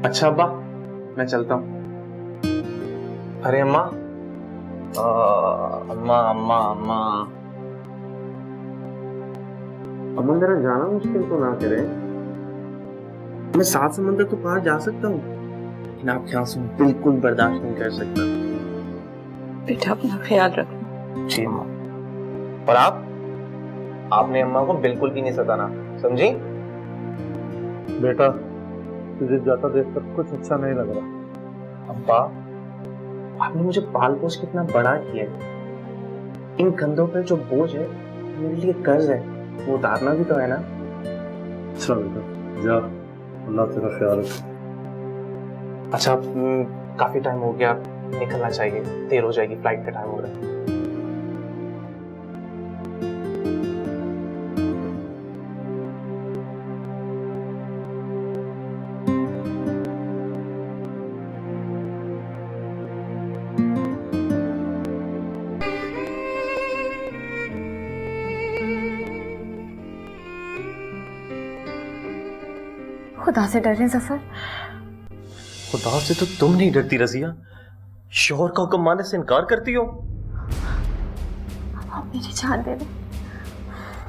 अच्छा अब्बा, मैं चलता हूँ। अरे अम्मा, अम्मा अम्मा अम्मा। अम्मा मेरा जाना मुश्किल तो ना करे। मैं 7 समंदर तो पार जा सकता हूँ, लेकिन आपके आंसू बिल्कुल बर्दाश्त नहीं कर सकता। बेटा अपना ख्याल रखना। जी अम्मा। और आपने अम्मा को बिल्कुल भी नहीं सताना, समझी? बेटा तुझे जाता देखकर कुछ अच्छा नहीं लग रहा। अब्बा, आपने मुझे पाल पोस के इतना बड़ा किया है। इन कंधों पर जो बोझ है मेरे लिए कर्ज है, वो उतारना भी तो है ना। अच्छा बेटा जा, अल्लाह तेरा ख्याल रखे। अच्छा, काफी टाइम हो गया, निकलना चाहिए, देर हो जाएगी, फ्लाइट का टाइम हो रहा है। खुदा से डरें जफर। खुदा से तो तुम नहीं डरती रजिया, शोहर का हुक्म मानने से इनकार करती हो। आप मेरी जान दे दे,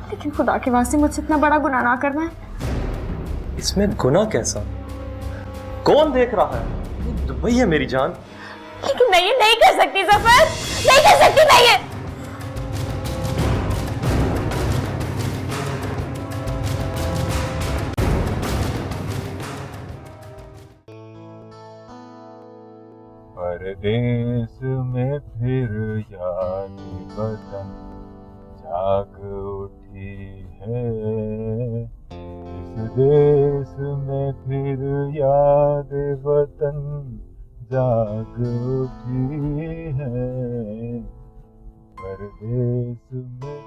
लेकिन खुदा के वास्ते मुझसे इतना बड़ा गुनाह ना करना है। इसमें गुनाह कैसा? कौन देख रहा है? दुबई है मेरी जान। लेकिन नहीं, नहीं कर सकती जफर, नहीं कर सकती, नहीं है। परदेस में फिर याद वतन जाग उठी है। इस देश में फिर याद वतन जाग उठी है। परदेस में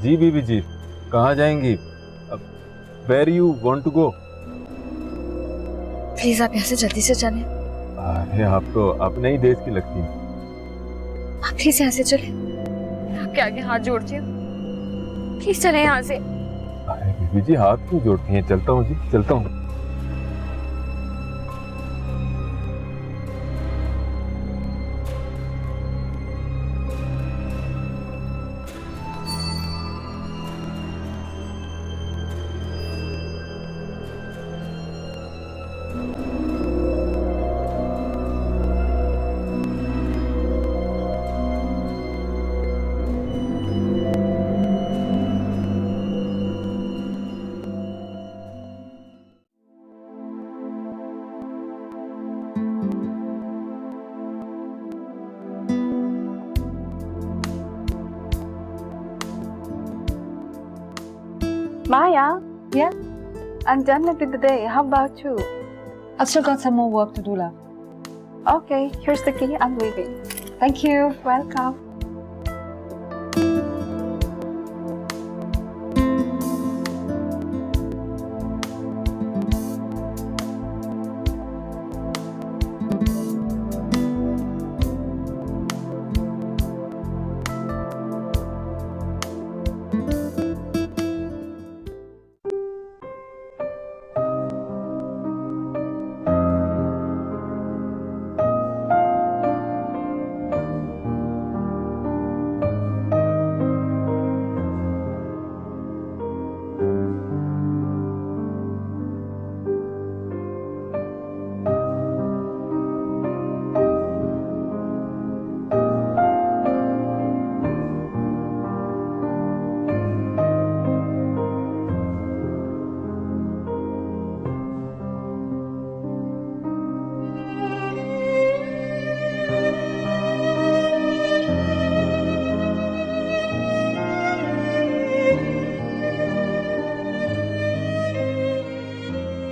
जी बीबी जी, कहाँ जाएंगी? Where you want to go? Please आप यहाँ से जल्दी से चलें। अरे आप तो अपने ही देश की लगती हैं। आप प्लीज यहाँ से चलें, आपके आगे हाथ जोड़ती हूँ, प्लीज चलें यहाँ से। अरे बीबी जी हाथ क्यों जोड़ती हैं? चलता हूँ जी, चलता हूँ। Maya, yeah, I'm done with the day. How about you? I've still got some more work to do, love. Okay, here's the key. I'm leaving. Thank you. Welcome.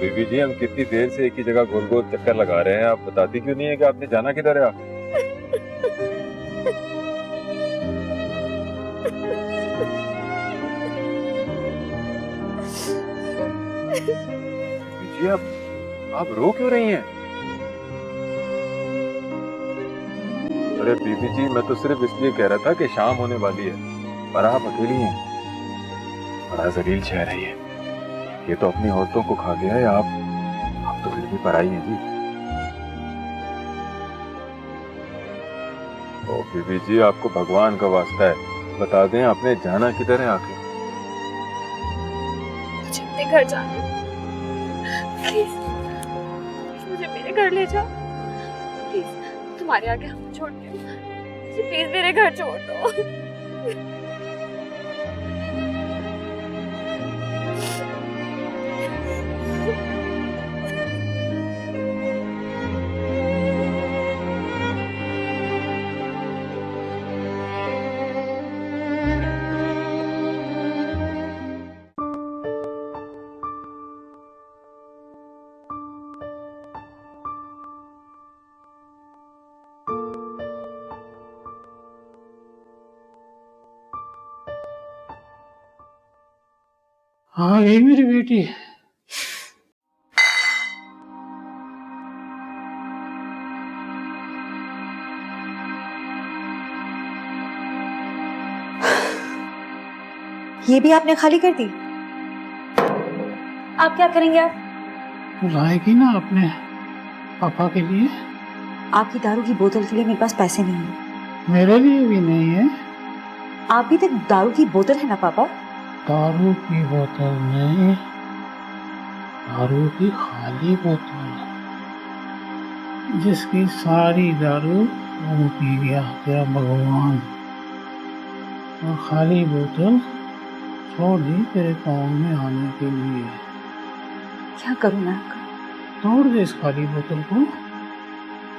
बीबी जी हम कितनी देर से एक ही जगह गोल गोल चक्कर लगा रहे हैं, आप बताती क्यों नहीं है कि आपने जाना किधर है? जी आप रो क्यों रही हैं? अरे बीबी जी, मैं तो सिर्फ इसलिए कह रहा था कि शाम होने वाली है और आप अकेली हैं। बड़ा जलील शहर है ये तो अपनी औरतों को खा गया है। आप तो फिर भी पराई हैं जी। ओ बीबी जी, आपको भगवान का वास्ता है, बता दें आपने जाना किधर है आखिर? मुझे अपने घर जाना प्लीज, मुझे मेरे घर ले जाओ प्लीज। तुम्हारे आगे हम छोड़ती हूँ, मुझे प्लीज मेरे घर छोड़ दो। हाँ यही मेरी बेटी। ये भी आपने खाली कर दी? आप क्या करेंगे आप? लाएगी ना अपने पापा के लिए। आपकी दारू की बोतल के लिए मेरे पास पैसे नहीं है। मेरे लिए भी नहीं है। आप भी तो दारू की बोतल है ना पापा? दारू की बोतल नहीं, दारू की खाली बोतल, जिसकी सारी दारू वो पी गया तेरा भगवान, और खाली बोतल छोड़ दी तेरे पाँव में आने के लिए। क्या करूं मैं? तोड़ दे इस खाली बोतल को।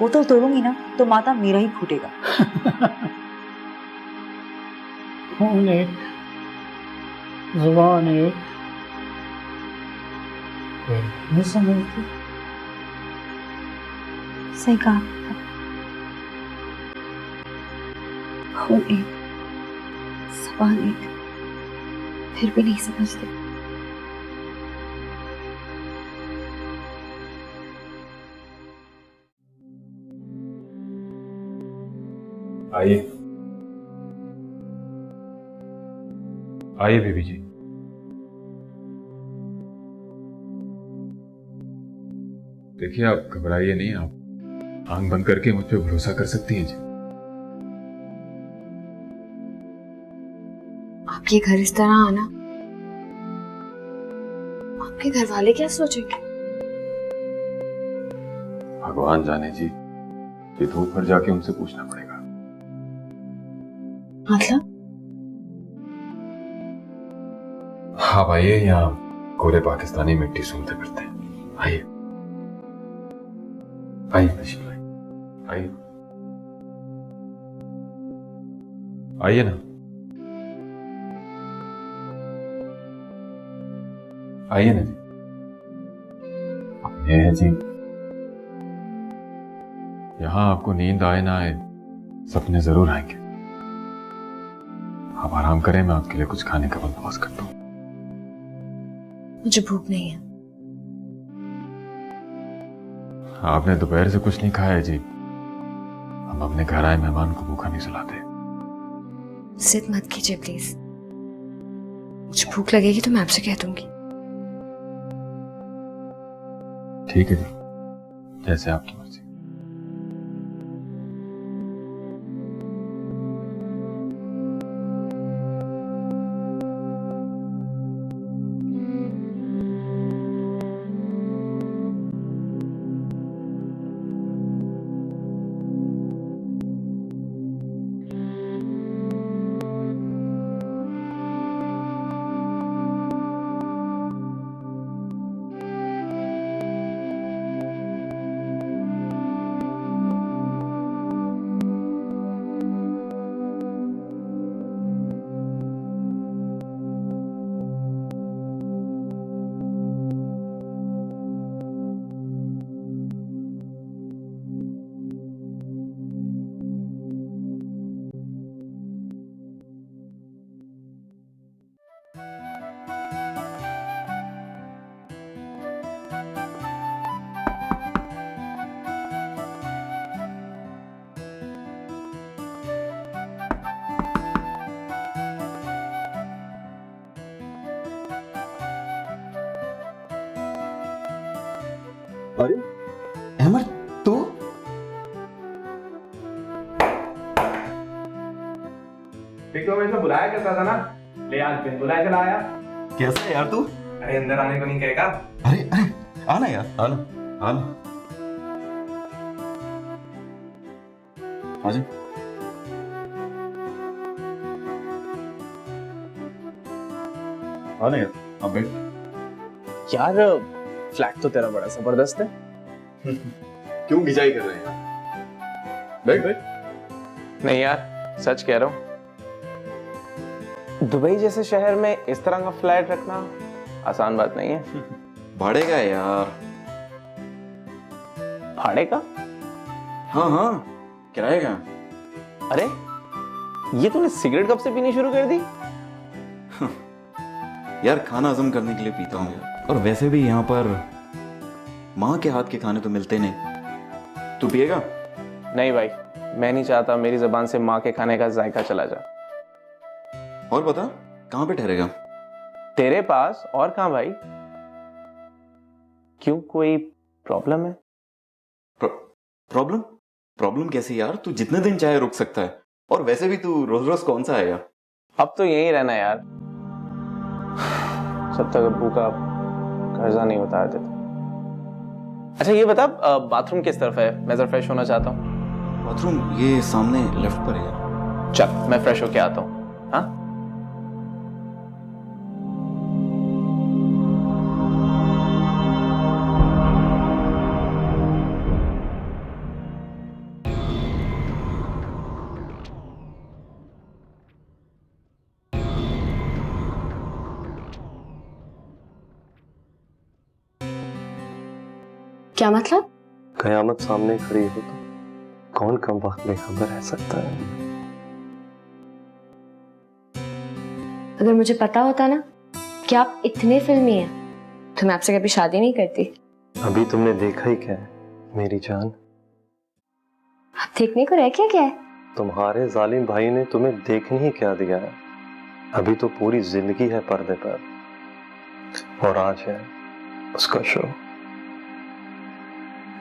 बोतल तोड़ूंगी ना तो माता मेरा ही फूटेगा। खून एक, जुबान एक, नहीं समझती। सही कहा। खून एक, जुबान एक, फिर भी नहीं समझते। आइए आइए बीबी जी। देखिए आप घबराइए नहीं, आप आंख बंद करके मुझ पे भरोसा कर सकती हैं जी। आपके घर इस तरह आना, आपके घर वाले क्या सोचेंगे? भगवान जाने जी, ये धूप पर जाके उनसे पूछना पड़ेगा। मतलब आप आइए, यहाँ गोरे पाकिस्तानी मिट्टी सूंघते फिरते हैं। आइए आइए नशीब भाई, आइए आइए ना, आइए ना जी। ये है जी, यहाँ आपको नींद आए ना आए, सपने जरूर आएंगे। आप आराम करें, मैं आपके लिए कुछ खाने का बंदोबस्त करता हूँ। मुझे भूख नहीं है। आपने दोपहर से कुछ नहीं खाया है जी। हम अपने घर आए मेहमान को भूखा नहीं सुलाते। जिद मत कीजिए प्लीज, मुझे भूख लगेगी तो मैं आपसे कह दूंगी। ठीक है जी, जैसे आपकी मर्जी। अरे अहमद तू? तो मैं बुलाया करता था ना, ले आज बिन बुलाया चला आया। कैसा है यार तू? अरे अंदर आने को नहीं कहेगा? अरे अरे आना यार, आना आना। आजा। आना यार, अब बैठ। यार फ्लैट तो तेरा बड़ा जबरदस्त है। क्यों गिजाई कर रहे हैं यार? बैठ बैठ। नहीं यार, सच कह रहा हूँ, दुबई जैसे शहर में इस तरह का फ्लैट रखना आसान बात नहीं है। भाड़े का है यार। भाड़े का? हाँ हाँ, किराए का। अरे ये तूने सिगरेट कब से पीनी शुरू कर दी? यार खाना हजम करने के लिए पीता हूँ यार। और वैसे भी यहाँ पर माँ के हाथ के खाने तो मिलते नहीं। तू पिएगा? नहीं भाई, मैं नहीं चाहता मेरी जुबान से माँ के खाने का जायका चला जाए। और बता, कहाँ पे ठहरेगा? तेरे पास और कहाँ भाई? क्यों, कोई प्रॉब्लम है? प्रॉब्लम? प्रॉब्लम कैसी यार? तू जितने दिन चाहे रुक सकता है। और वैसे भी तू रोज रोज कौन सा आएगा? अब तो यहीं रहना यार, जब तक अब्बू का कर्जा नहीं उतार देता। अच्छा ये बता, बाथरूम किस तरफ है? मैं जरा फ्रेश होना चाहता हूँ। बाथरूम ये सामने लेफ्ट पर है यार। चल मैं फ्रेश होके आता हूँ। हाँ क्या मतलब? कयामत सामने खड़ी हो तो कौन कम वक्त में खबर रह सकता है? अगर मुझे पता होता ना कि आप इतने फिल्मी हैं तो मैं आपसे कभी शादी नहीं करती। अभी तुमने देखा ही क्या है मेरी जान? आप देखने को रह क्या है? तुम्हारे जालिम भाई ने तुम्हें देखने ही क्या दिया है? अभी तो पूरी जिंदगी है पर्दे पर, और आज है उसका शो।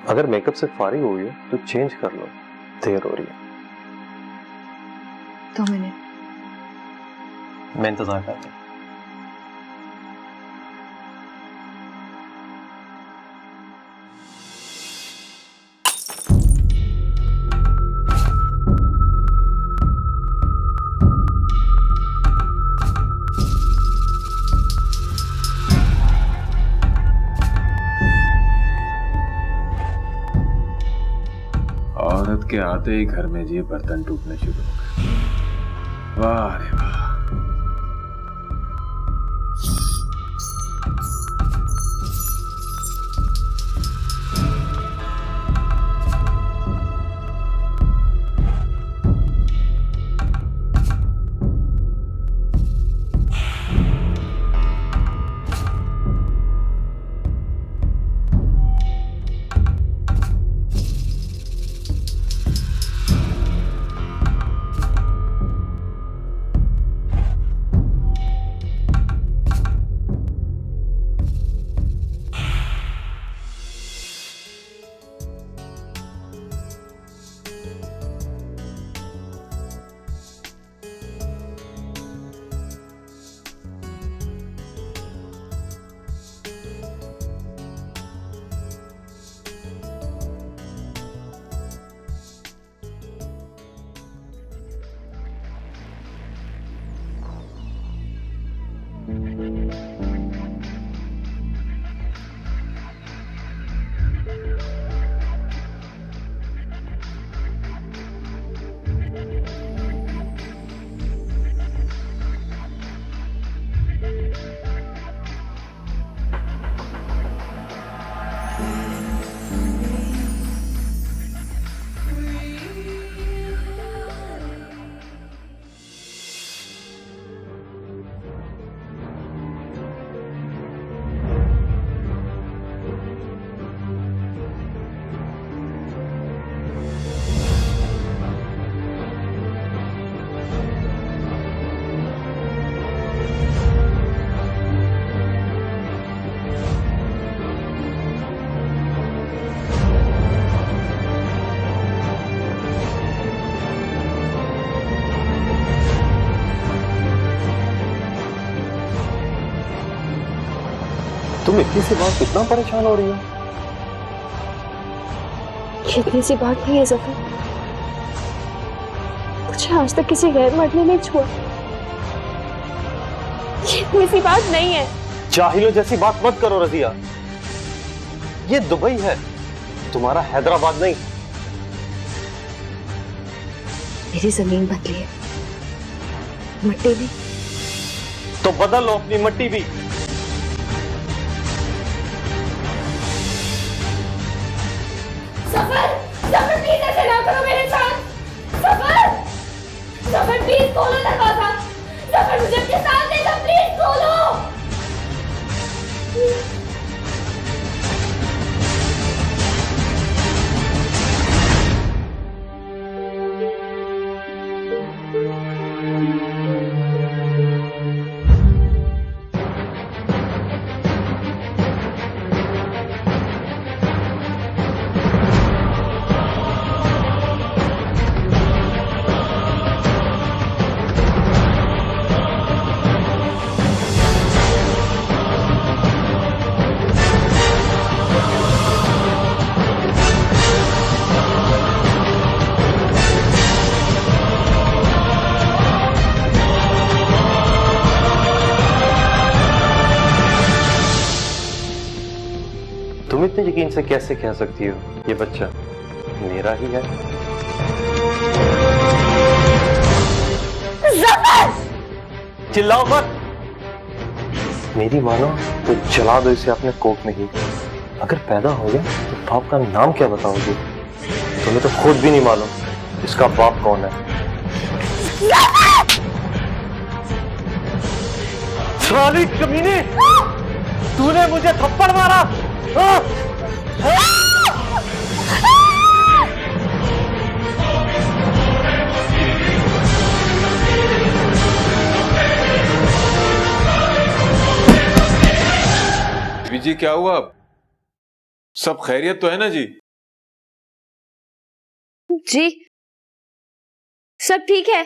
अगर मेकअप से फारिग हुई है तो चेंज कर लो, देर हो रही है। 2 मिनट मैं इंतजार करता हूँ। औरत के आते ही घर में जी बर्तन टूटने शुरू हो गए। वाह रे वाह। तुम इतनी सी बात कितना परेशान हो रही हो? ये इतनी सी बात नहीं है जफर, मुझे आज तक किसी गैर मर्द ने नहीं छुआ। ये इतनी सी बात नहीं है। जाहिलों जैसी बात मत करो रजिया, ये दुबई है, तुम्हारा हैदराबाद नहीं। मेरी जमीन बदली है, मिट्टी भी। तो बदल लो अपनी मिट्टी भी। सफर, सफर प्लीज ऐसे ना करो मेरे साथ। सफर, सफर प्लीज खोलो दरवाजा। सफर मुझे अपने साथ ले जाओ, प्लीज खोलो। तुम इतने यकीन से कैसे कह सकती हो ये बच्चा मेरा ही है? चिल्लाओ मत। मेरी मानो तो जला दो इसे अपने कोख में ही। अगर पैदा हो गया तो बाप का नाम क्या बताओगी? तुम्हें तो खुद भी नहीं मालूम इसका बाप कौन है। साली कमीने, तूने मुझे थप्पड़ मारा। जी क्या हुआ? सब खैरियत तो है ना जी? जी सब ठीक है।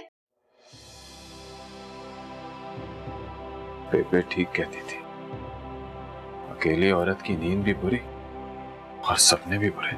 बेबे ठीक कहती थी, अकेली औरत की नींद भी बुरी और सपने भी बुरे।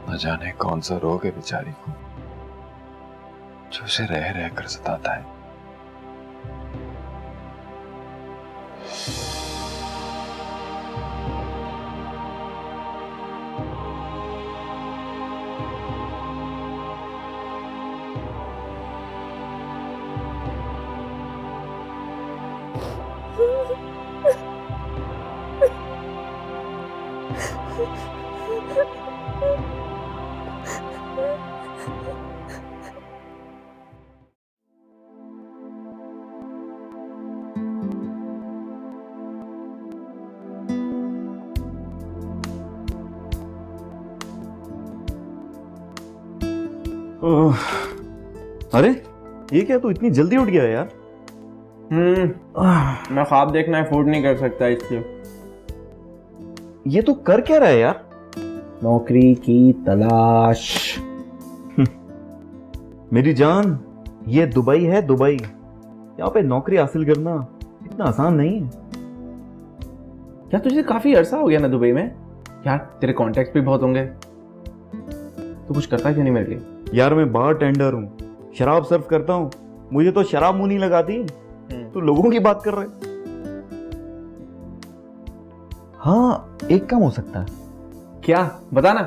न जाने कौन सा रोग है बेचारी को जो उसे रह रह कर सताता है। अरे ये क्या, तू इतनी जल्दी उठ गया यार? मैं ख्वाब देखना अफोर्ड नहीं कर सकता इसलिए। ये तू कर क्या रहा है यार? नौकरी की तलाश। मेरी जान, ये दुबई है, दुबई। यहाँ पे नौकरी हासिल करना इतना आसान नहीं है। यार तुझे काफी अरसा हो गया ना दुबई में, यार तेरे कॉन्टेक्ट भी बहुत होंगे, तो कुछ करता क्यों नहीं मेरे लिए? यार मैं बार टेंडर हूँ, शराब सर्व करता हूँ, मुझे तो शराब मुंह नहीं लगाती। तू लोगों की बात कर रहे। हाँ, एक काम हो सकता है। क्या? बता ना।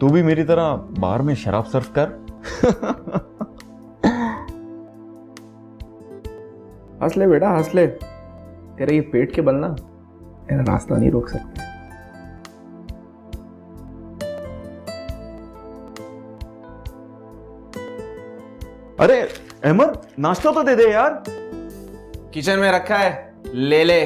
तू भी मेरी तरह बार में शराब सर्व कर। हंस ले बेटा, हंस ले। तेरे ये पेट के बल ना मेरा रास्ता नहीं रोक सकते। अरे अहमद, नाश्ता तो दे दे यार। किचन में रखा है, ले ले।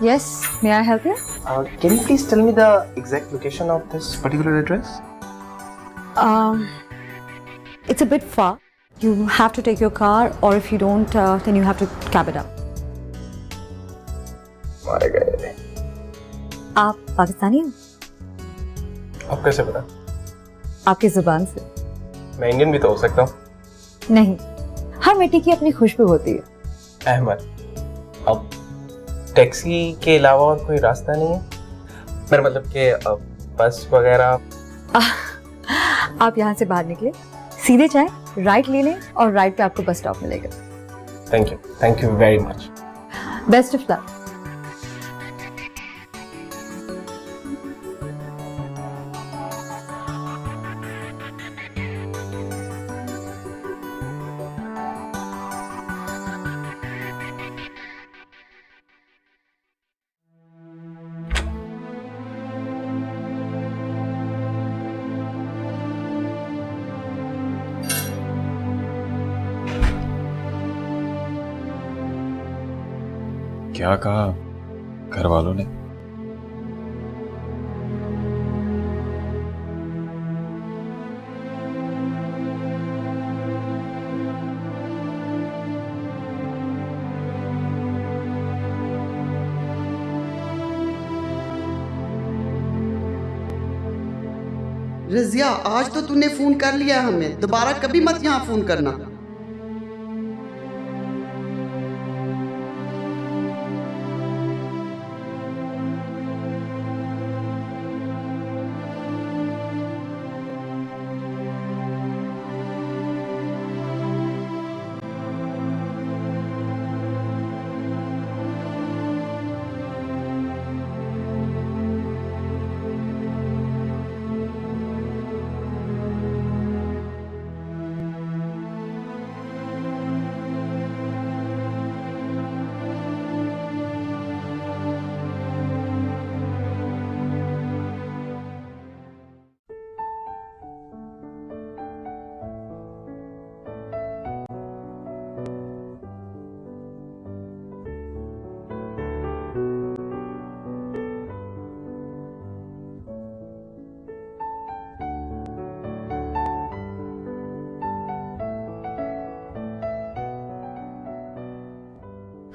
Yes, may I help you? Can you please tell me the exact location of this particular address? It's a bit far. You have to take your car, or if you don't, then you have to cab it up. मारे गए। आप पाकिस्तानी हो? आप कैसे पता? आपकी जुबान से। मैं इंडियन भी तो हो सकता हूँ। नहीं, हर मिट्टी की अपनी खुशबू होती है। अहमद, अब टैक्सी के अलावा और कोई रास्ता नहीं है? मेरा मतलब कि बस वगैरह। आप यहाँ से बाहर निकले, सीधे जाएं, राइट ले लें और राइट पे आपको बस स्टॉप मिलेगा। Thank you very much. Best of luck. क्या कहा घर वालों ने? रजिया, आज तो तूने फोन कर लिया हमें, दोबारा कभी मत यहाँ फोन करना।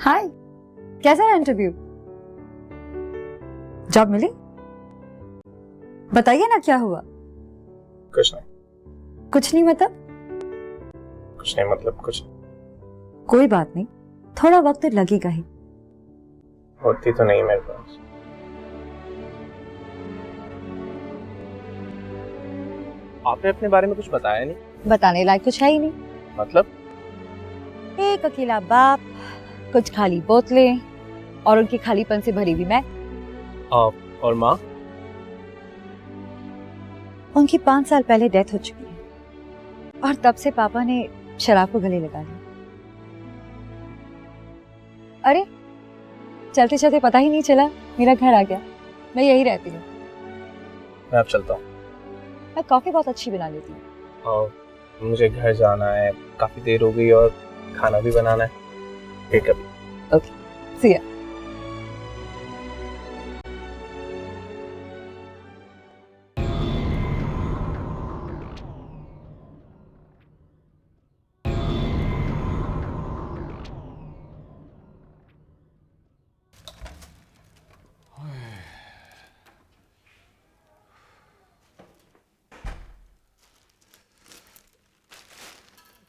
हाय, कैसा रहा इंटरव्यू? जॉब मिली? बताइए ना क्या हुआ? कुछ नहीं। कुछ नहीं मतलब? कुछ नहीं मतलब कुछ। कोई बात नहीं, थोड़ा वक्त तो लगेगा ही। होती तो नहीं मेरे पास। आपने अपने बारे में कुछ बताया नहीं। बताने लायक कुछ है ही नहीं। मतलब? एक अकेला बाप, कुछ खाली बोतलें और उनके खालीपन से भरी हुई मैं। और माँ? उनकी 5 साल पहले डेथ हो चुकी है और तब से पापा ने शराब को गले लगा लिया। अरे चलते चलते पता ही नहीं चला मेरा घर आ गया। मैं यही रहती हूँ। मैं अब चलता हूँ। मैं कॉफी बहुत अच्छी बना लेती हूँ। और मुझे घर जाना है, काफी देर हो गई और खाना भी बनाना है। फिर कभी। ओके, सी या।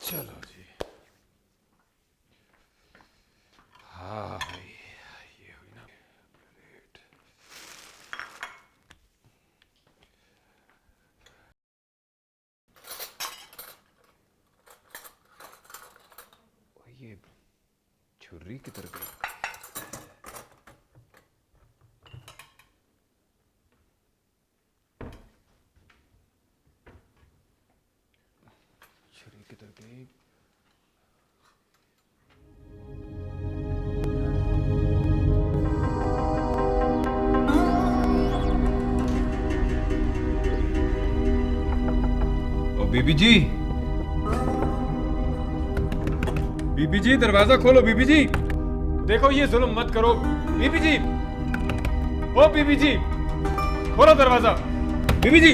चलो जी। हाँ भाई, ये हुई ना प्लेट। ये छुरी किधर गई? छुरी किधर गई? बीबी जी, बीबी जी दरवाजा खोलो। बीबी जी देखो, ये जुल्म मत करो। बीबी जी ओ बीबी जी, खोलो दरवाजा। बीबी जी।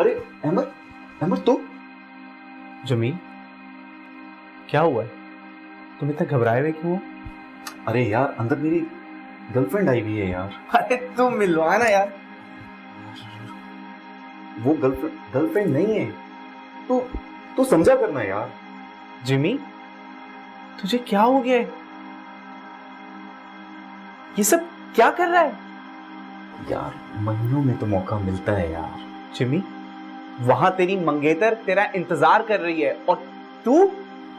अरे अहमद, अहमद तू? जमीन, क्या हुआ है? तुम इतना घबराए हुए क्यों हो? अरे यार, अंदर मेरी गर्लफ्रेंड आई हुई है यार। अरे तुम मिलवा ना यार। वो गर्लफ्रेंड नहीं है। तू समझा करना यार। जिमी, तुझे क्या हो गया है? ये सब क्या कर रहा है? यार महीनों में तो मौका मिलता है यार। जिमी, वहां तेरी मंगेतर तेरा इंतजार कर रही है और तू?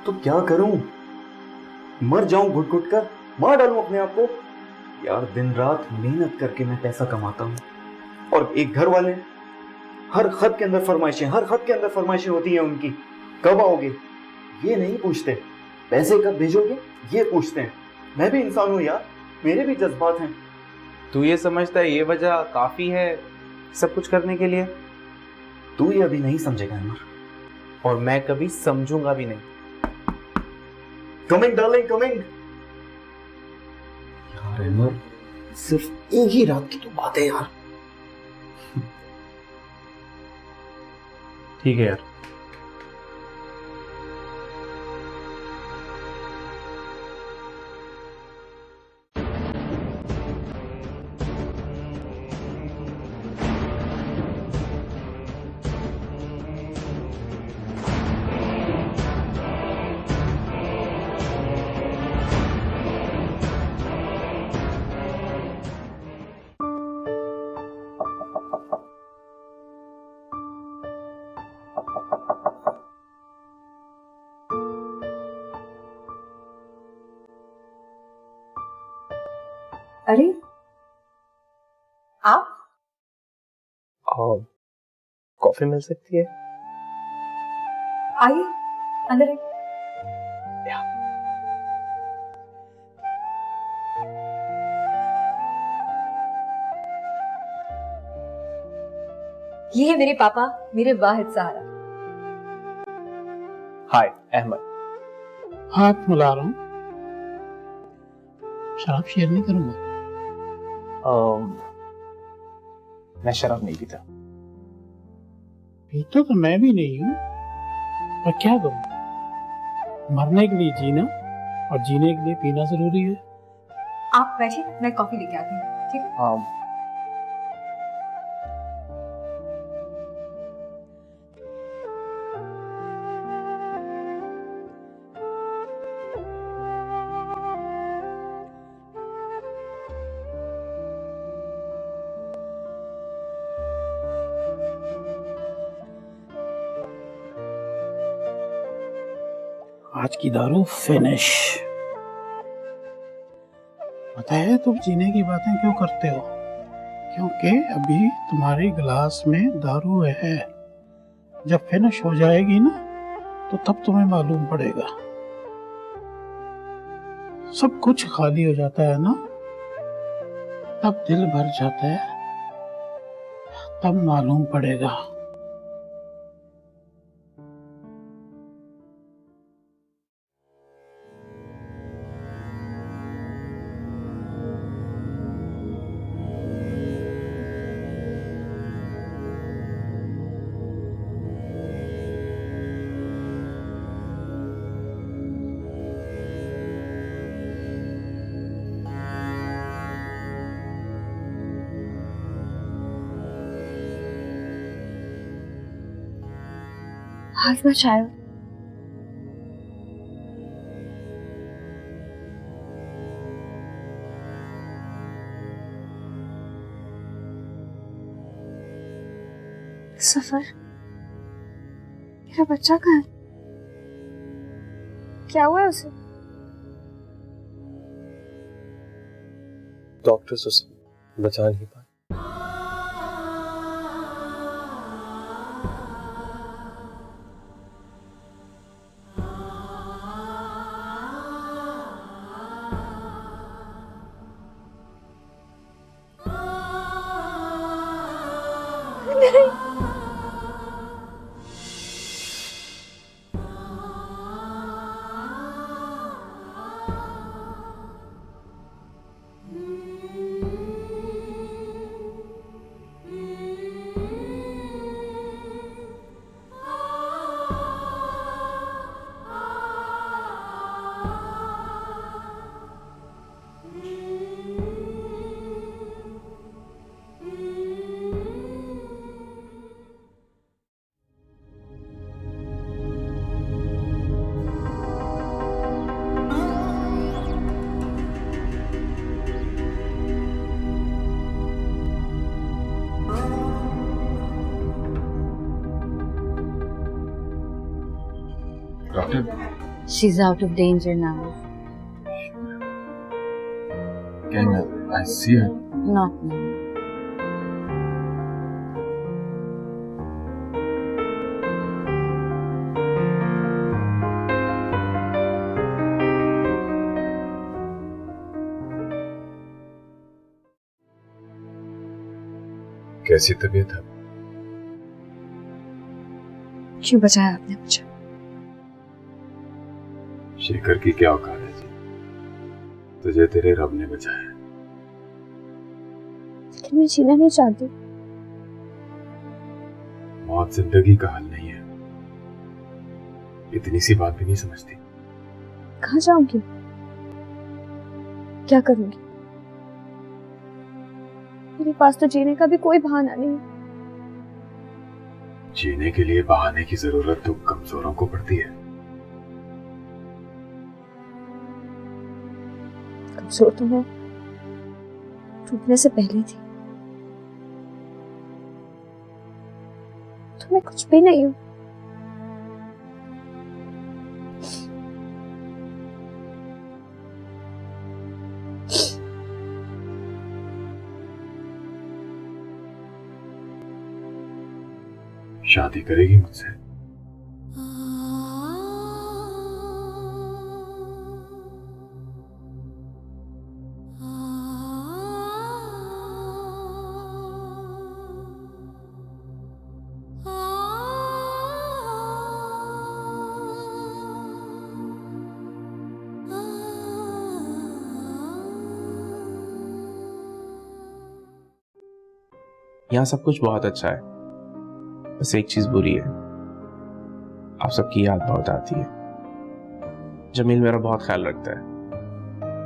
तो क्या करूं? मर जाऊं घुट घुट कर, मार डालूं अपने आप को? यार दिन रात मेहनत करके मैं पैसा कमाता हूं और एक घर वाले हर खत के अंदर फरमाइशें होती हैं उनकी। कब आओगे ये नहीं पूछते, पैसे कब भेजोगे ये पूछते हैं। मैं भी इंसान हूं यार, मेरे भी जज्बात हैं। तू ये समझता है ये वजह काफी है सब कुछ करने के लिए? तू ये अभी नहीं समझेगा अमर, और मैं कभी समझूंगा भी नहीं। Coming darling, coming. यार अमर, सिर्फ एक ही रात की तो बात है यार। ठीक है यार। अरे आप? कॉफी मिल सकती है? आइए अंदर आइए। ये है मेरे पापा, मेरे वाहिद सहारा। हाय अहमद। हाथ मिला रहा हूँ, शराब शेयर नहीं करूंगा। मैं शराब नहीं पीता। पीता तो मैं भी नहीं हूँ, पर क्या करूं? मरने के लिए जीना और जीने के लिए पीना जरूरी है। आप बैठिए, मैं कॉफी लेके आती हूँ। ठीक है? आज की दारू फिनिश। पता है तुम जीने की बातें क्यों करते हो? क्योंकि अभी तुम्हारे गिलास में दारू है। जब फिनिश हो जाएगी ना, तो तब तुम्हें मालूम पड़ेगा। सब कुछ खाली हो जाता है ना, तब दिल भर जाता है, तब मालूम पड़ेगा। How's my child? सफर, मेरा बच्चा कहाँ है? क्या हुआ है उसे? डॉक्टर्स उसे बचा नहीं पाए। Doctor, She's out of danger now. Can I see her? Not now. कैसी तबीयत है? क्यों बचाया आपने मुझे? शेखर की क्या औकात है जी, तुझे तेरे रब ने बचाया। लेकिन मैं जीना नहीं चाहती। मौत जिंदगी का हल नहीं है, इतनी सी बात भी नहीं समझती। कहाँ जाऊंगी? क्या करूंगी? मेरे पास तो जीने का भी कोई बहाना नहीं। जीने के लिए बहाने की जरूरत तो कमजोरों को पड़ती है। कमजोर तो मैं टूटने से पहले थी, तो मैं कुछ भी नहीं हूं। शादी करेगी मुझसे? यहाँ सब कुछ बहुत अच्छा है, बस एक चीज बुरी है, आप सबकी याद बहुत आती है। जमील मेरा बहुत ख्याल रखता है।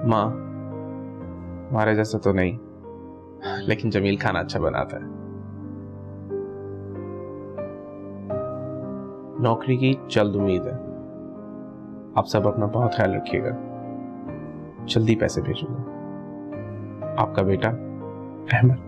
माँ हमारे जैसा तो नहीं, लेकिन जमील खाना अच्छा बनाता है। नौकरी की जल्द उम्मीद है। आप सब अपना बहुत ख्याल रखिएगा। जल्दी पैसे भेजूंगा। आपका बेटा अहमद।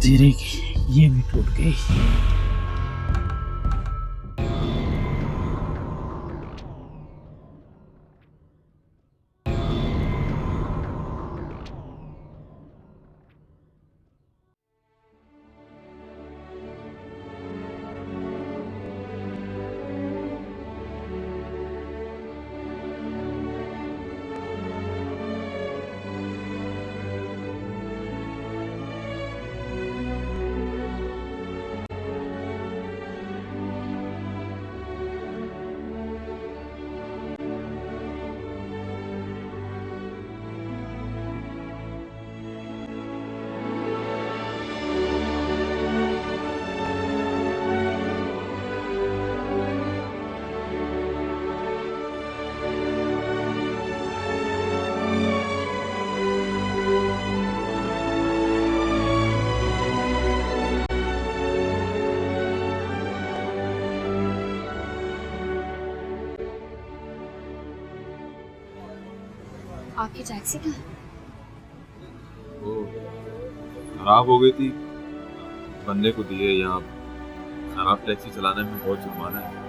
तेरे की ये भी टूट गई। आपकी टैक्सी कहाँ है? वो खराब हो गई थी, बंदे को दिए। यहाँ खराब टैक्सी चलाने में बहुत जुर्माना है।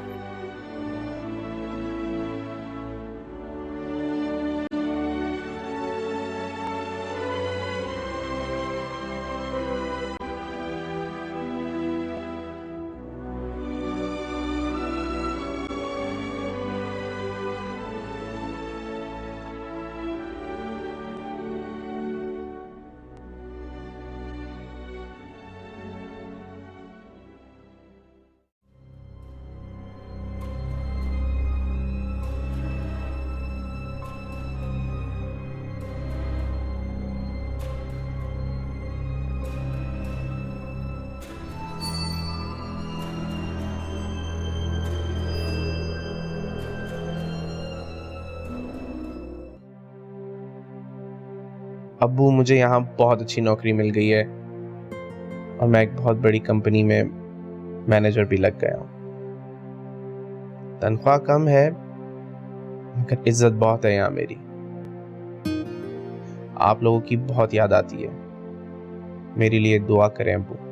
अब्बू, मुझे यहाँ बहुत अच्छी नौकरी मिल गई है और मैं एक बहुत बड़ी कंपनी में मैनेजर भी लग गया हूँ। तनख्वाह कम है मगर इज्जत बहुत है यहाँ मेरी। आप लोगों की बहुत याद आती है, मेरे लिए दुआ करें अब्बू।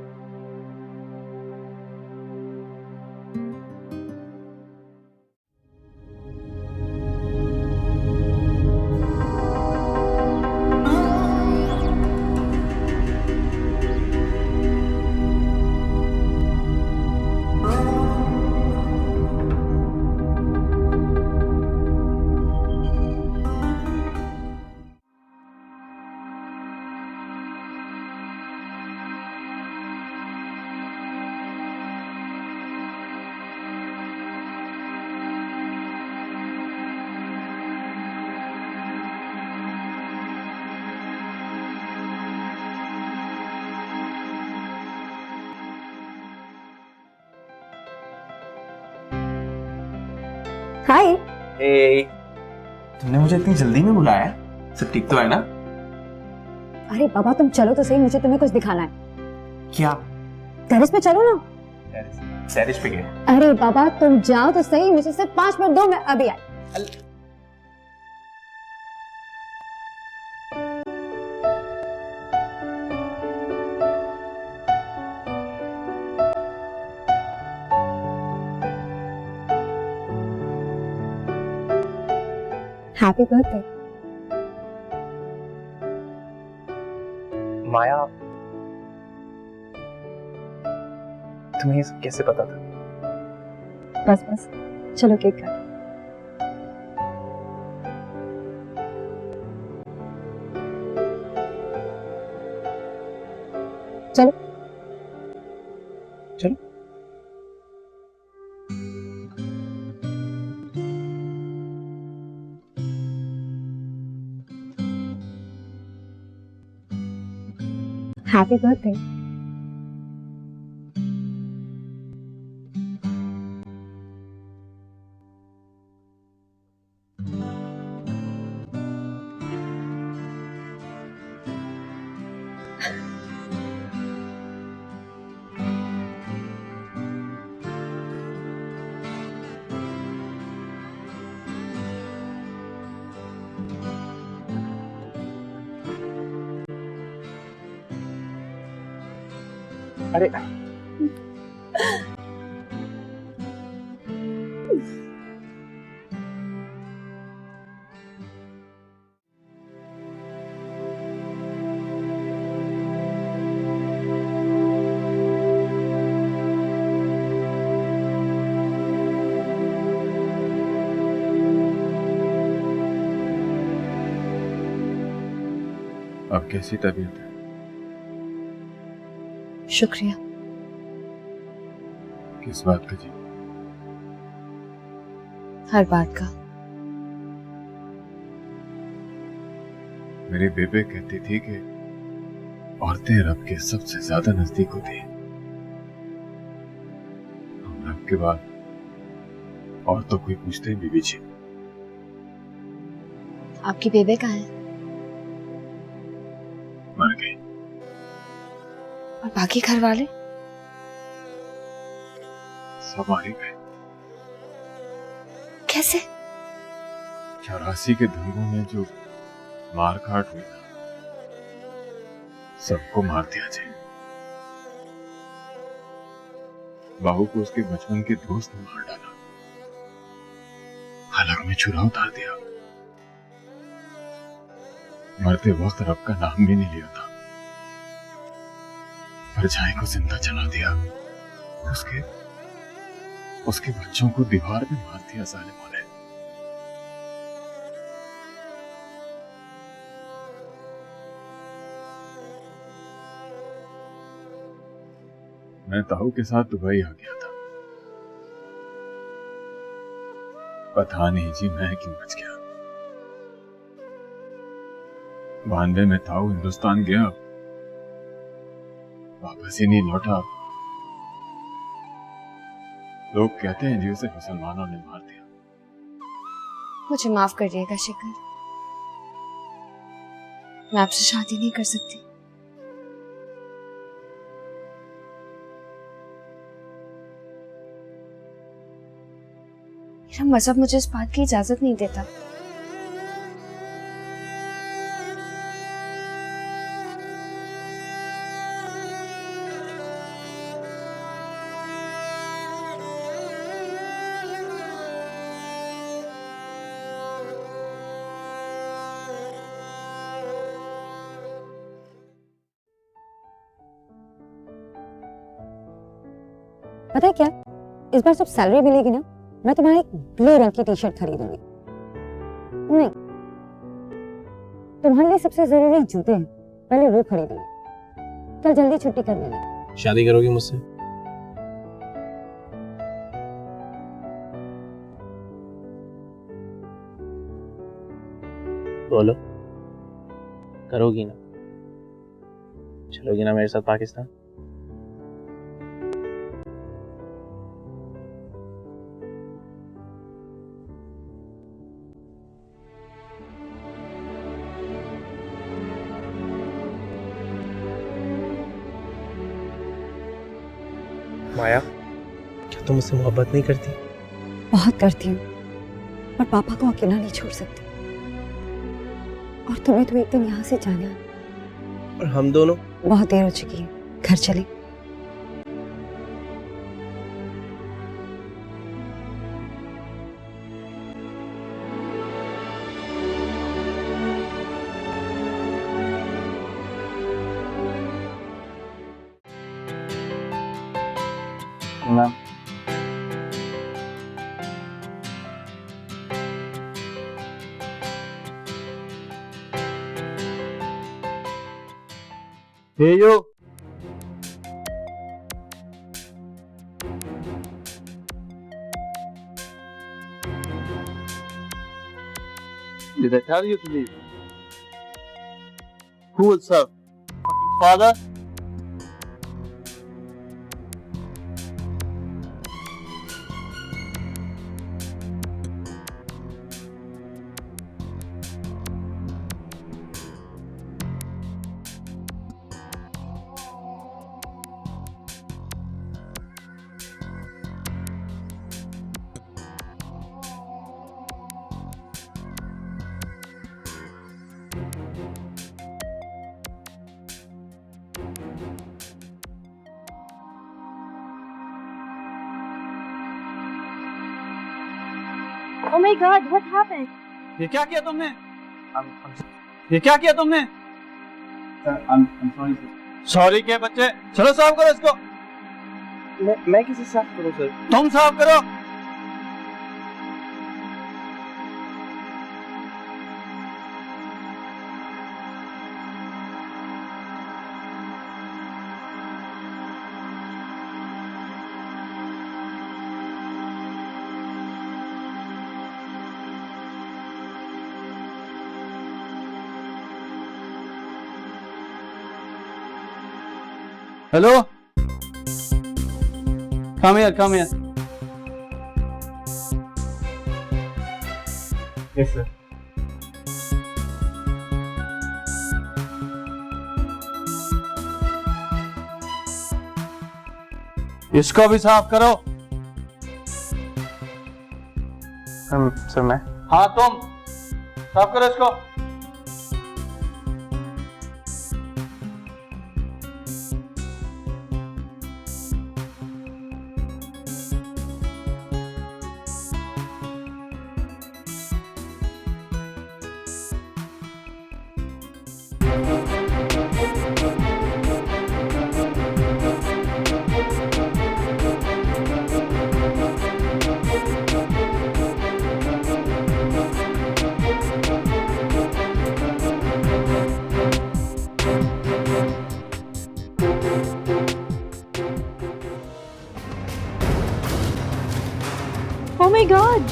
हाय। हे, तुमने मुझे इतनी जल्दी में बुलाया? सब ठीक तो है ना? अरे बाबा तुम चलो तो सही, मुझे तुम्हें कुछ दिखाना है। क्या? टेरेस पे चलो ना। टेरेस पे गए? अरे बाबा तुम जाओ तो सही, मुझे सिर्फ 5 मिनट दो, मैं अभी आई। Happy birthday. माया, तुम्हें ये सब कैसे पता था? बस बस चलो केक काटो। चलो चलो। Happy birthday. अरे अब कैसी तबीयत है? शुक्रिया। किस बात का जी? हर बात का। मेरी बेबे कहती थी कि औरतें रब के सबसे ज्यादा नजदीक होती हैं। हम रब के बाद और तो कोई पूछते ही बीबी जी। आपकी बेबे कहाँ है? मर गई। और बाकी घर वाले? सब मारे गए। कैसे? 84 के दंगों में जो मार काट हुई ना, सबको मार दिया जाए। बाहू को उसके बचपन के दोस्त ने मार डाला, हलक में छुरा उतार दिया, मरते वक्त रब का नाम भी नहीं लिया था, परछाई को जिंदा जला दिया, उसके बच्चों को दीवार पे मार दिया जालिम वाले। मैं ताऊ के साथ दुबई आ गया था, पता नहीं जी मैं क्यों बच गया। 92 में ताऊ हिंदुस्तान गया, वापस ही नहीं लौटा। लोग कहते हैं जी उसे मुसलमानों ने मार दिया। मुझे माफ करिएगा शिखर, मैं आपसे शादी नहीं कर सकती। मेरा मजहब मुझे इस बात की इजाजत नहीं देता। पता है क्या, इस बार जब सैलरी मिलेगी ना, मैं तुम्हारे एक ब्लू रंग की टी शर्ट खरीदूंगी। नहीं, तुम्हारे लिए सबसे जरूरी जूते हैं, पहले वो खरीदूंगी। कल जल्दी छुट्टी कर लेना। शादी करोगी मुझसे? बोलो, करोगी ना? चलोगी ना मेरे साथ पाकिस्तान? माया, क्या तुम मुझसे मोहब्बत नहीं करती? बहुत करती हूँ, पर पापा को अकेला नहीं छोड़ सकती। और तुम्हें तो एक दिन यहाँ से जाना है। और हम दोनों? बहुत देर हो चुकी है, घर चले। Ma'am, hey yo, did I tell you to leave? Who will serve? Fucking father? Oh my God, what happened? ये क्या किया तुमने? ये क्या किया तुमने? I'm sorry, sir. सॉरी के बच्चे, चलो साफ करो इसको। मैं किसे साफ करूं सर? तुम साफ करो। Hello, come here, come here. Yes, sir. इसको भी साफ करो। सर मैं? हाँ तुम साफ करो इसको। माय गॉड,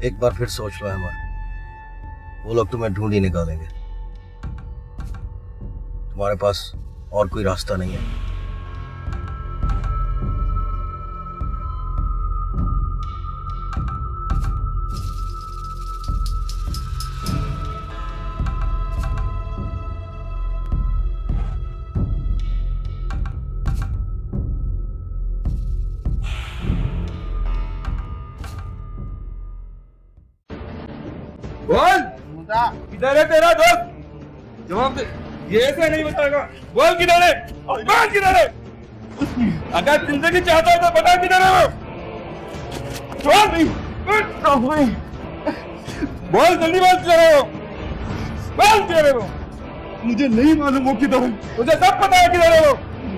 एक बार फिर सोच लो अमर, वो लोग तुम्हें ढूंढ ही निकालेंगे। तुम्हारे पास और कोई रास्ता नहीं है। बोल, किधर है तेरा दोस्त? जवाब दे। ये ऐसे नहीं बताएगा। बोल किधर है? बोल किधर है? अगर जिंदगी चाहता है तो बता किधर है वो? बोल, बोल जल्दी बोल किधर है वो? बोल किधर है वो? मुझे नहीं मालूम वो किधर है। मुझे सब पता है किधर है वो।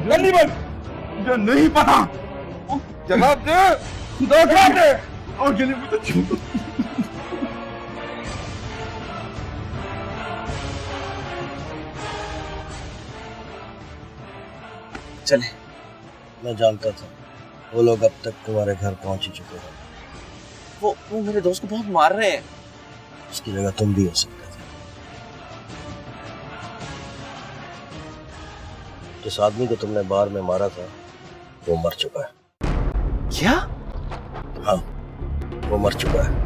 जल्दी बोल। मुझे नहीं पता। जवाब दे। जवाब दे। और जल्दी मुझे चले, मैं जानता था वो लोग अब तक तुम्हारे घर पहुंच ही चुके हैं। वो मेरे दोस्त को बहुत मार रहे हैं। उसकी जगह तुम भी हो सकते थे। जिस आदमी को तुमने बार में मारा था वो मर चुका है। क्या? हाँ, वो मर चुका है।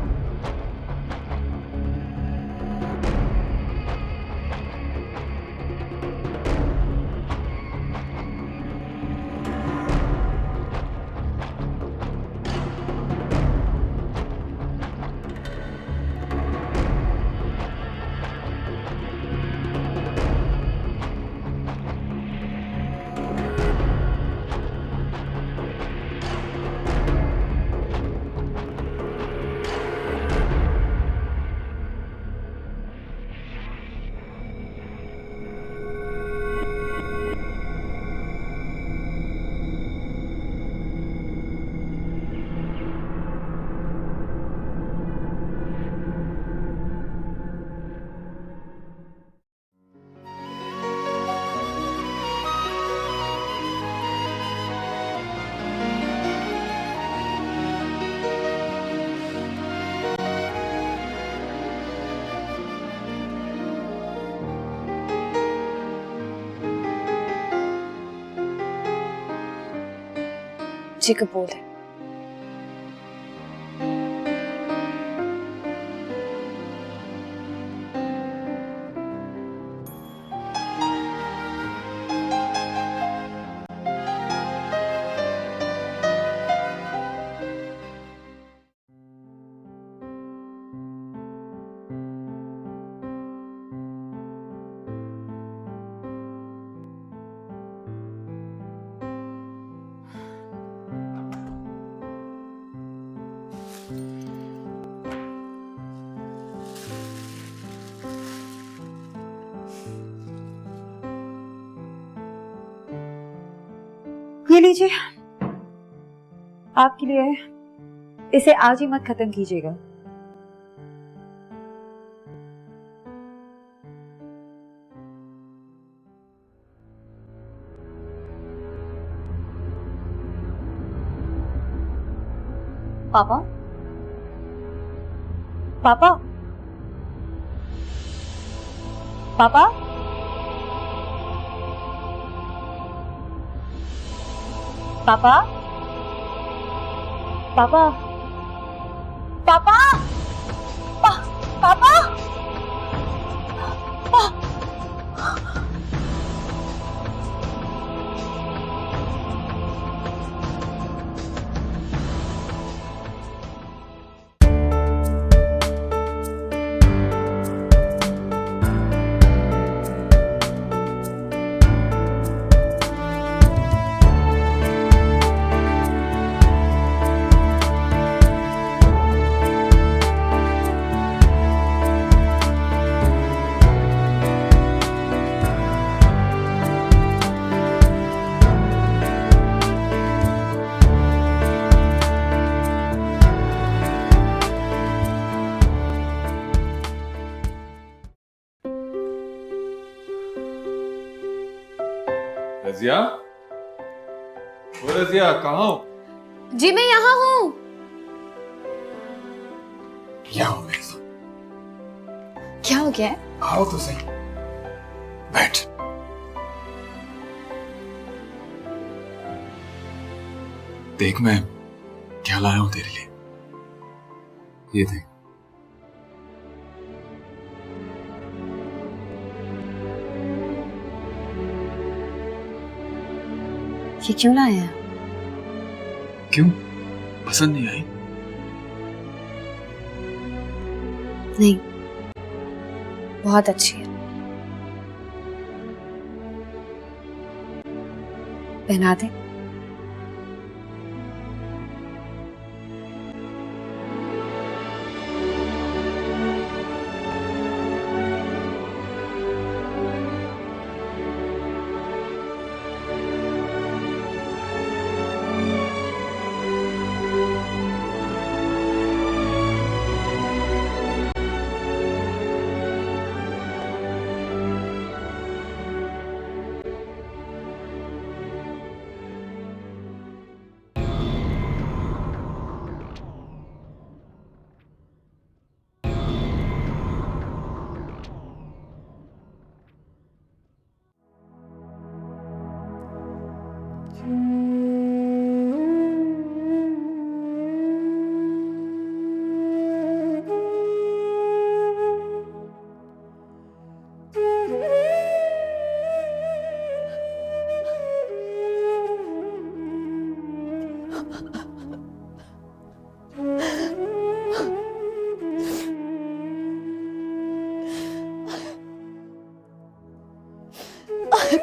जी कबूल है। ये लीजिए, आपके लिए है। इसे आज ही मत खत्म कीजिएगा। पापा, पापा, पापा, पापा, पापा, पापा, पापा, रजिया, ओ रजिया, कहाँ हो? जी मैं यहाँ हूँ। क्या हो मेरे साथ? क्या हो गया है? आओ तो सही, बैठ। देख मैं क्या लाया हूं तेरे लिए, ये देख। ये क्यों लाया है? क्यों, पसंद नहीं आई? नहीं, बहुत अच्छी है। पहना दे।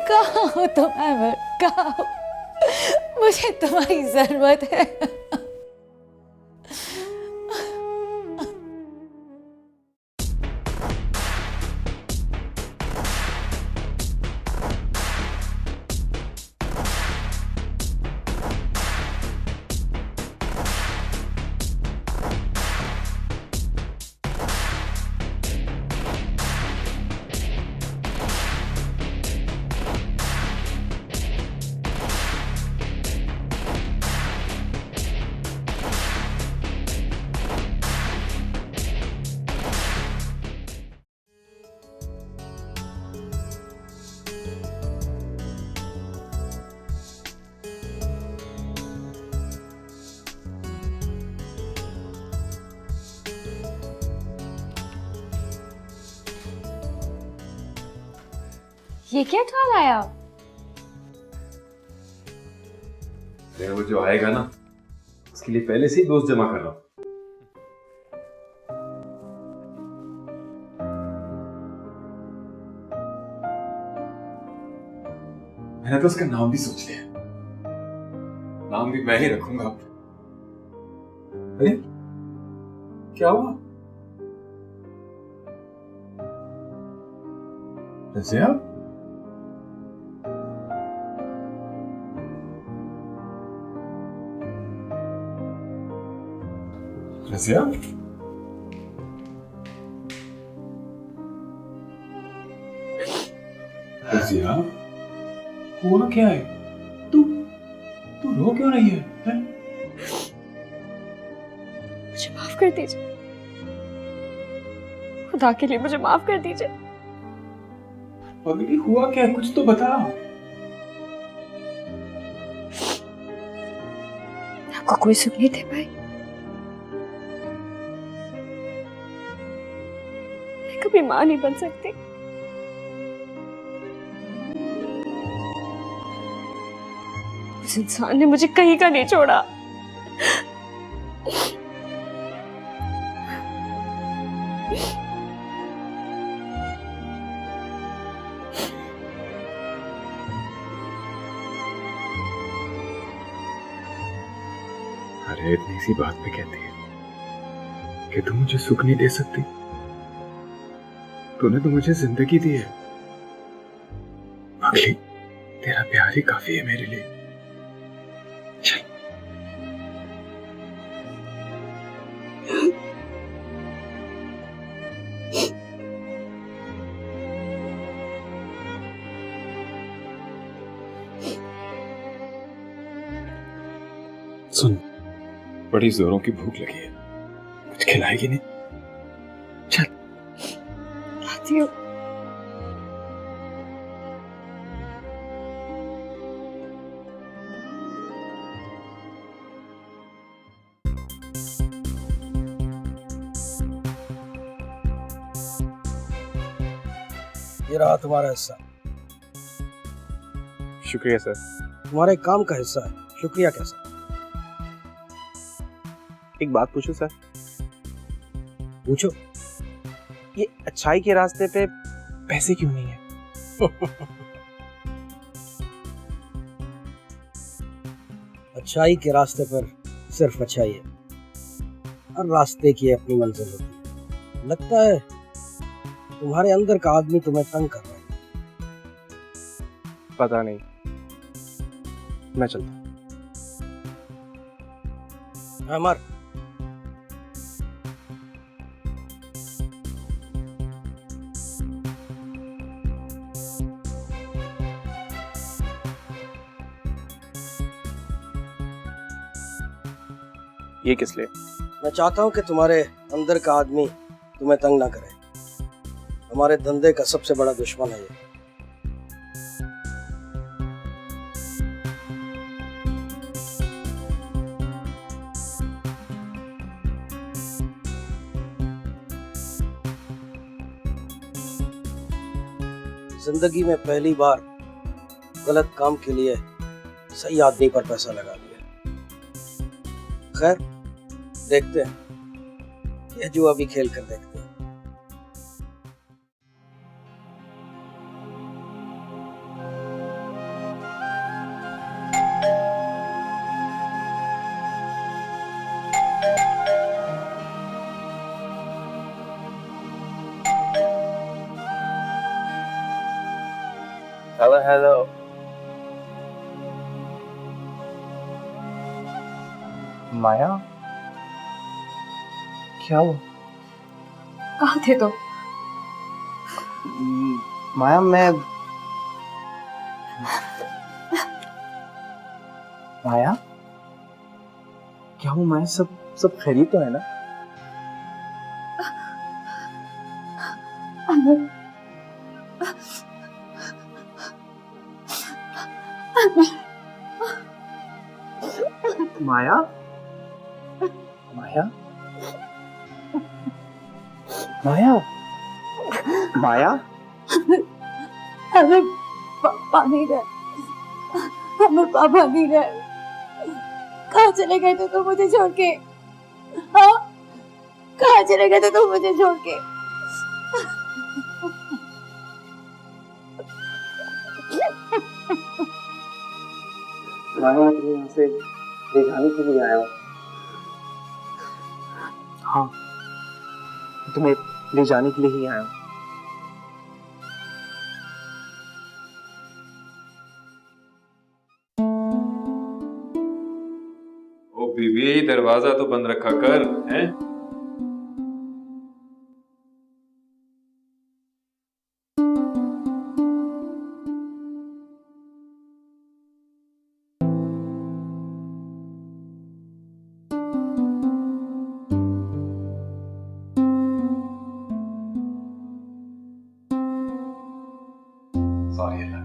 कहाँ हो तुम अमर? कहाँ हो? मुझे तुम्हारी जरूरत है। ये क्या ख्याल आया? अरे वो जो आएगा ना, उसके लिए पहले से ही दोस्त जमा कर रहा हूं। मैंने तो उसका नाम भी सोच लिया, नाम भी मैं ही रखूंगा अब। अरे क्या हुआ? रज़िया? रज़िया? रज़िया? हुआ क्या है? तू रो क्यों रही है? मुझे माफ कर दीजिए, खुदा के लिए मुझे माफ कर दीजिए। पगली हुआ क्या? कुछ तो बता। आपको कोई सुख नहीं दे पाई, मैं कभी मां नहीं बन सकती। उस इंसान ने मुझे कहीं का नहीं छोड़ा। अरे इतनी सी बात पे कहती है कि तुम मुझे सुख नहीं दे सकती? तूने तो मुझे जिंदगी दी है पगली, तेरा प्यार ही काफी है मेरे लिए। चल। सुन, बड़ी जोरों की भूख लगी है, कुछ खिलाएगी नहीं? चल। आती हूँ। ये रहा तुम्हारा हिस्सा। शुक्रिया सर। तुम्हारे काम का हिस्सा है, शुक्रिया कैसा? एक बात पूछूं सर? पूछो। ये अच्छाई के रास्ते पे पैसे क्यों नहीं है? अच्छाई के रास्ते पर सिर्फ अच्छाई है, हर रास्ते की अपनी मंजिल होती है। लगता है तुम्हारे अंदर का आदमी तुम्हें तंग कर रहा है। पता नहीं, मैं चलता हूं। अमर, ये किस लिए? मैं चाहता हूं कि तुम्हारे अंदर का आदमी तुम्हें तंग ना करे। हमारे धंधे का सबसे बड़ा दुश्मन है ये। जिंदगी में पहली बार गलत काम के लिए सही आदमी पर पैसा लगा दिया। खैर, देखते हैं, ये जुआ भी खेल कर देखते हैं। Hello hello. माया, क्या हुआ? कहाँ थे तुम? माया, मैं माया, क्या हूँ? माया, सब खैरियत तो है ना? अमर, माया, माया, माया, माया, अमर पापा नहीं गए, अमर पापा नहीं गए। कहाँ चले गए थे तुम मुझे छोड़ के? हाँ, कहाँ चले गए थे तुम मुझे छोड़ के? माया, मैं तुम्हें यहाँ से ले जाने के लिए आया हूँ। हाँ, तुम्हें ले जाने के लिए ही आया हूँ। ओ बीवी, दरवाजा तो बंद रखा कर, हैं? सॉरी अल्लाह,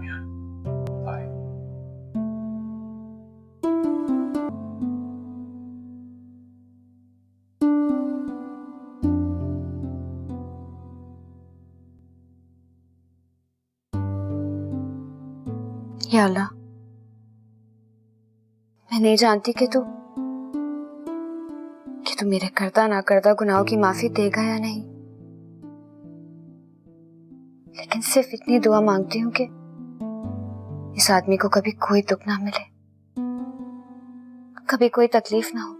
सॉरी। या अल्लाह, मैं नहीं जानती कि तू मेरे करदा ना करदा गुनाहों की माफी देगा या नहीं, लेकिन सिर्फ इतनी दुआ मांगती हूँ कि इस आदमी को कभी कोई दुख ना मिले, कभी कोई तकलीफ ना हो।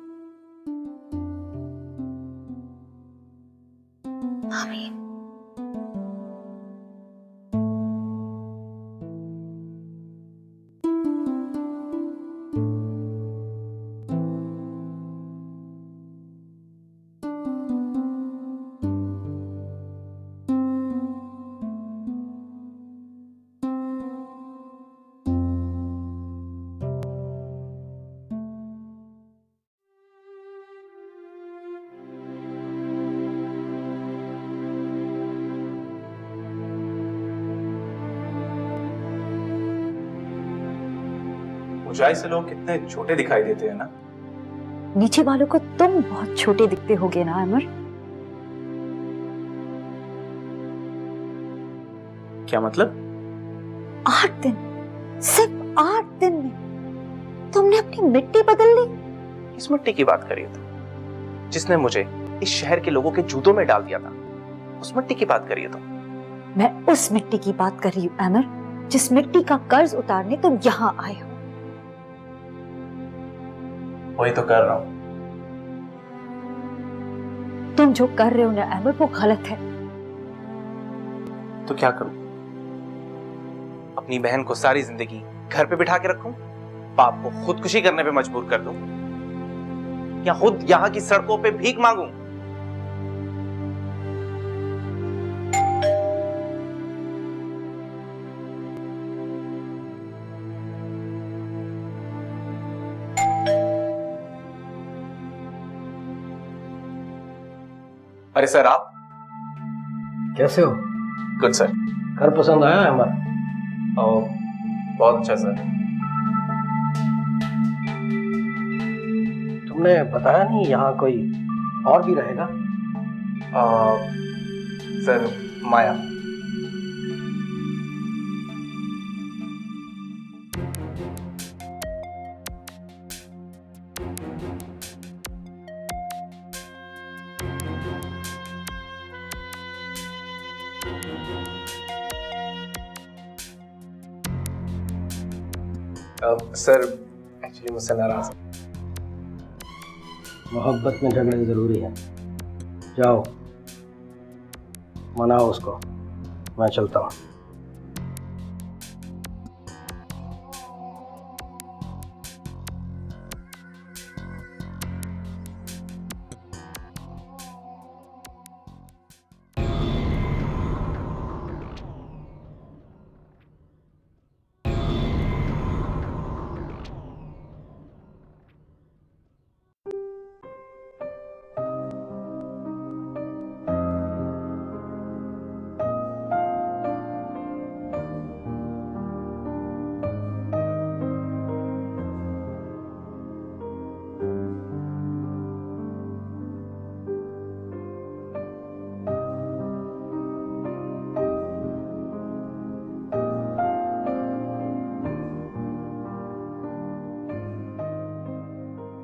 आमीन। ऊंचाई से लोग कितने छोटे दिखाई देते हैं ना। नीचे वालों को तुम बहुत छोटे दिखते होगे ना अमर। क्या मतलब? 8 दिन, सिर्फ 8 दिन में तुमने अपनी मिट्टी बदल ली। किस मिट्टी की बात करिए तुम? जिसने मुझे इस शहर के लोगों के जूतों में डाल दिया था, उस मिट्टी की बात करिए तुम। मैं उस मिट्टी की बात कर रही हूँ अमर, जिस मिट्टी का कर्ज उतारने तुम यहाँ आए हो। वही तो कर रहा हूं। तुम जो कर रहे हो ना अमर, वो गलत है। तो क्या करूं? अपनी बहन को सारी जिंदगी घर पे बिठा के रखूं? बाप को खुदकुशी करने पे मजबूर कर दूं? या खुद यहाँ की सड़कों पे भीख मांगूं? अरे सर, आप कैसे हो? Good sir. घर पसंद आया अमर? ओह, बहुत अच्छा सर। तुमने बताया नहीं यहाँ कोई और भी रहेगा? सर, माया। सर, एक्चुअली मुझसे नाराज है। मोहब्बत में झगड़े जरूरी हैं। जाओ मनाओ उसको, मैं चलता हूँ।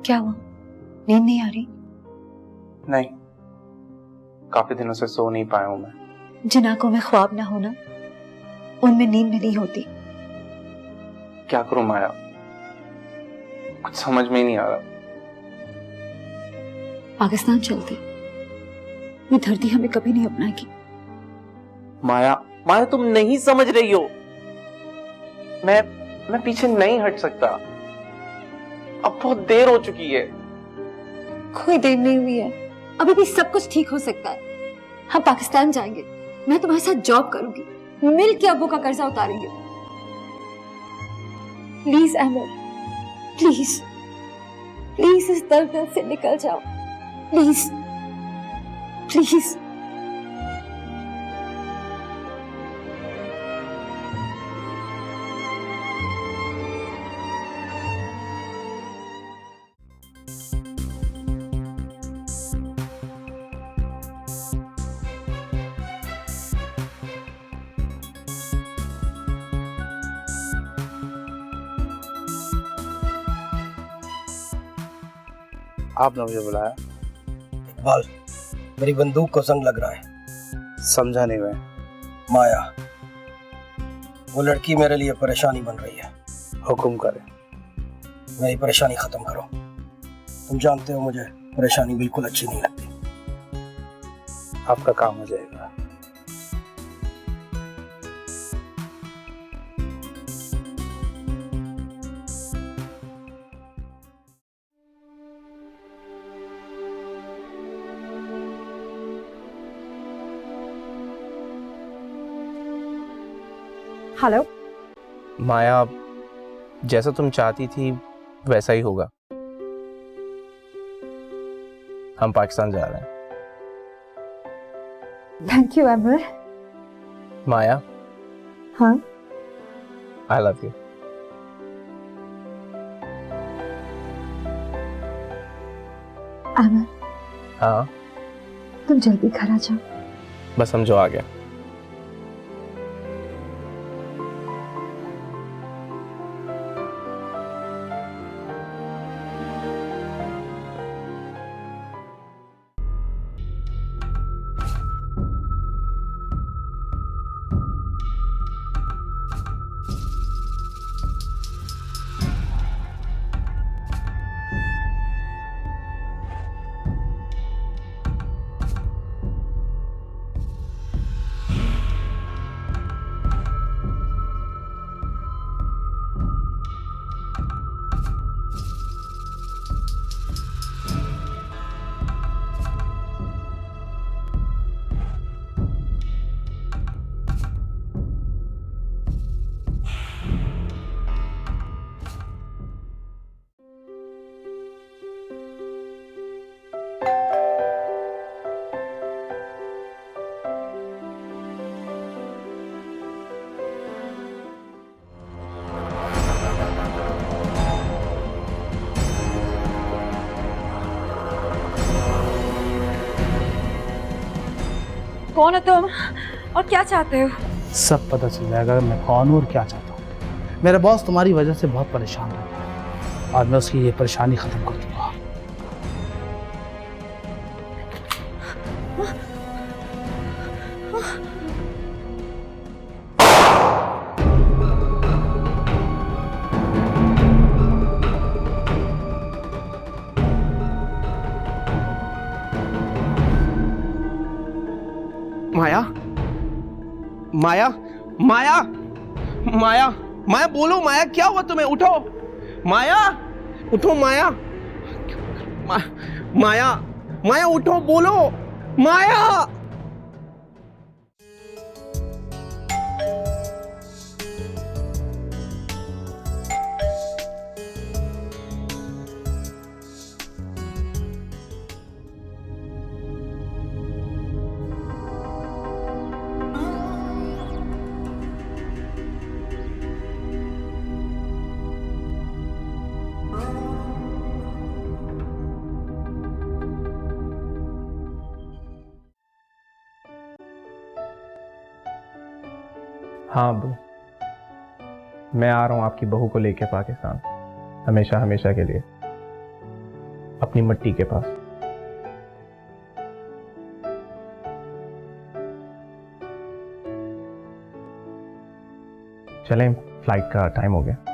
क्या हुआ? नींद नहीं आ रही? नहीं, काफी दिनों से सो नहीं पाया हूं मैं। जिन आंखों में ख्वाब ना होना, उनमें नींद नहीं होती। क्या करूं माया, कुछ समझ में ही नहीं आ रहा। पाकिस्तान चलते, ये धरती हमें कभी नहीं अपनाएगी। माया, माया तुम नहीं समझ रही हो। मैं पीछे नहीं हट सकता। अब बहुत देर हो चुकी है। कोई देर नहीं हुई है, अभी भी सब कुछ ठीक हो सकता है। हम पाकिस्तान जाएंगे, मैं तुम्हारे साथ जॉब करूंगी, मिल के अब्बू का कर्जा उतारेंगे। प्लीज अमर, प्लीज प्लीज इस दर्द से निकल जाओ, प्लीज प्लीज। आपने मुझे बुलाया? इकबाल, मेरी बंदूक को जंग लग रहा है। समझा नहीं मैं। माया, वो लड़की मेरे लिए परेशानी बन रही है। हुक्म करें। मेरी परेशानी खत्म करो। तुम जानते हो मुझे परेशानी बिल्कुल अच्छी नहीं लगती। आपका काम हो जाएगा। हेलो माया, जैसा तुम चाहती थी वैसा ही होगा। हम पाकिस्तान जा रहे हैं। थैंक यू अमर। माया, हाँ, आई लव यू। आमर, हाँ तुम जल्दी घर आ जाओ। बस समझो आ गया। कौन हो तुम और क्या चाहते हो? सब पता चल जाएगा मैं कौन हूँ और क्या चाहता हूँ। मेरा बॉस तुम्हारी वजह से बहुत परेशान रहता है और मैं उसकी ये परेशानी खत्म कर दूंगा। माया, माया, माया, माया, माया बोलो, माया क्या हुआ तुम्हें? उठो माया, उठो माया, माया, माया उठो, बोलो माया। हाँ अब्बू, मैं आ रहा हूँ आपकी बहू को लेके पाकिस्तान, हमेशा हमेशा के लिए, अपनी मट्टी के पास। चलें, फ्लाइट का टाइम हो गया।